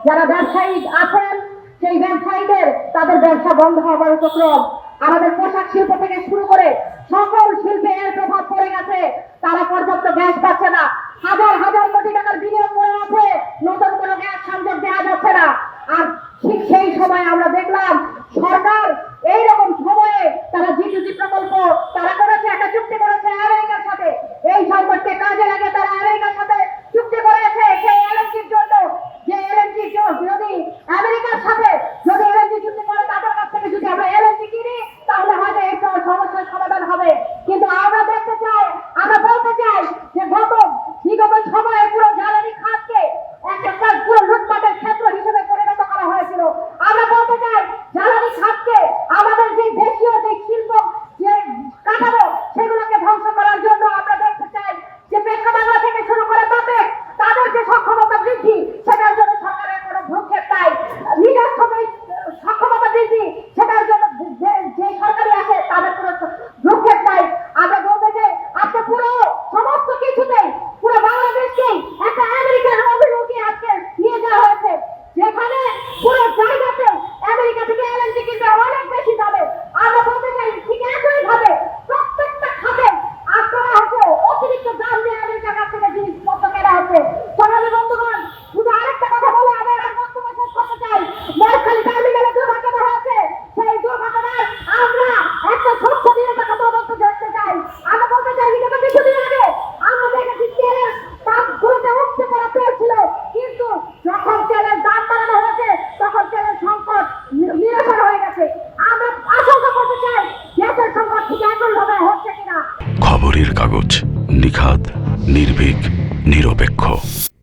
যারা ব্যবসায়ী আছেন সেই ব্যবসায়ীদের তাদের ব্যবসা বন্ধ হওয়ার উপক্রম। আমাদের পোশাক শিল্প থেকে শুরু করে সকল শিল্পে এর প্রভাব পড়ে গেছে। তারা পর্যাপ্ত গ্যাস পাচ্ছে না, হাজার হাজার কোটি টাকার বিনিয়োগ করে আছে, নতুন কোনো গ্যাস সংযোগ দেওয়া যাচ্ছে না। আর ঠিক সেই সময় আমরা দেখলাম সরকার এইরকম সময়ে তারা G2G প্রকল্প তারা করেছে, একটা চুক্তি করেছে আমেরিকার সাথে। এই সংকটকে কাজে লাগে তারা আমেরিকার সাথে চুক্তি করেছে সেই এলএনজির জন্য, যে এলএনজি যদি আমেরিকার সাথে যদি এলএনজি চুক্তি করে তাদের কাছ থেকে যদি আমরা এলএনজি কিনি তাহলে হয়তো এই সমস্যার সমাধান হবে। কিন্তু আমরা দেখতে চাই, আমরা বলতে চাই যে বিগত সময়ে পুরো জ্বালানি খাতকে একটা পুরো লুটপাটের ক্ষেত্র হিসেবে পরিণত করা হয়েছিল। আমরা বলতে চাই জ্বালানি খাতকে আমাদের যে দেশীয় যে শিল্প যে কাঠামো সেগুলোকে ধ্বংস করার জন্য আমরা দেখতে চাই যে পেট্রোবাংলা থেকে শুরু করে তাদের যে সক্ষমতা বৃদ্ধি সেটার জন্য সরকারের কোনো ভ্রুক্ষেপ নাই। নিজস্ব সক্ষমতা বৃদ্ধি সেটার জন্য যে সরকারি আছে তাদের কোনো ভ্রুক্ষেপ নাই। আমরা বলতে চাই আজকে পুরো সমস্ত কিছুতেই পুরো বাংলাদেশকেই একটা আমেরিকার অভিমুখে আজকে নিয়ে যাওয়া হয়েছে, যেখানে পুরো জায়গাতে আমেরিকা থেকে এলএনজি কিনতে অনেক বেশি যাবে। আমরা বলতে চাই ঠিক একইভাবে প্রত্যেকটা খাতে আপনারা হচ্ছে অতিরিক্ত দাম দিয়ে আমেরিকার কাছ থেকে জিনিসপত্র কেনা হচ্ছে। সবাই বন্ধুগণ, শুধু আরেকটা কথা বলে আমি আমার বক্তব্য শেষ করতে চাই। মহেশখালী টার্মিনালে দুর্ঘটনা হয়েছে, সেই দুর্ঘটনার আমরা একটা ছোট্ট দিয়ে কথা তদন্ত দেখতে চাই। আমরা বলতে চাই বিগত কিছুদিন আগে আমরা দেখেছি তেলের পাম্পগুলোতে উঠতে পড়া তেল ছিল, কিন্তু যখন তেলের দাম বাড়ানো হয়েছে তখন তেলের সংকট নিরসন হয়ে গেছে। আমরা আশঙ্কা করতে চাই গ্যাসের সংকট ঠিক একইভাবে হচ্ছে কিনা। খবরের কাগজ, নিখাত, নির্ভীক, নিরপেক্ষ।